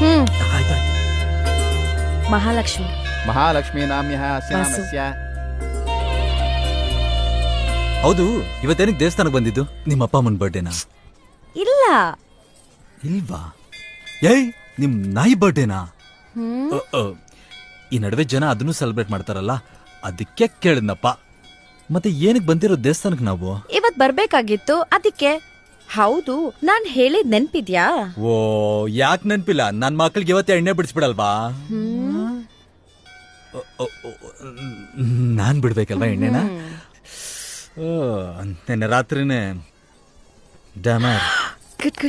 ಆಯ್ತಾಯ್ತು. ಮಹಾಲಕ್ಷ್ಮಿ. ಮಹಾಲಕ್ಷ್ಮೀ ನಾಮ್ಯಃ ಅಸ್ಯ ವಾಸು. ನಾಮಸ್ಯ. ಹೌದು, ಇವತ್ತೇನಕ್ಕೆ ದೇವಸ್ಥಾನಕ್ಕೆ ಬಂದಿದ್ದು? ನಿಮ್ಮ ಅಪ್ಪ ಅಮ್ಮನ ಬರ್ಡೇನಾ? ಇಲ್ಲ. ಇಲ್ವಾ? ಏಯ್, ನಿಮ್ ನಾಯಿ ಬರ್ಡೇನಾ? ಈ ನಡುವೆ ಜನ ಅದನ್ನು ಸೆಲೆಬ್ರೇಟ್ ಮಾಡ್ತಾರಲ್ಲ, ಅದಕ್ಕೆ ಕೇಳಿದ್ನಪ್ಪ. ಮತ್ತೆ ಏನಕ್ಕೆ ಬಂದಿರೋ ದೇವಸ್ಥಾನಕ್ಕೆ ನಾವು? ಇವತ್ ಬರ್ಬೇಕಾಗಿತ್ತು ಅದಕ್ಕೆ. ಹೌದು, ನಾನ್ ಹೇಳಿದ್ ನೆನ್ಪಿದ್ಯಾ? ಓ, ಯಾಕೆ ನೆನ್ಪಿಲ್ಲ? ನನ್ ಮಕ್ಳಿಗೆ ಇವತ್ತೇ ಎಣ್ಣೆ ಬಿಡಿಸ್ಬಿಡಲ್ವಾ? ನಾನ್ ಬಿಡ್ಬೇಕಲ್ವಾ ಎಣ್ಣೆನ? ನೆನ್ನೆ ರಾತ್ರಿನೇ ಡ್ಯಾಮರ್. Good good.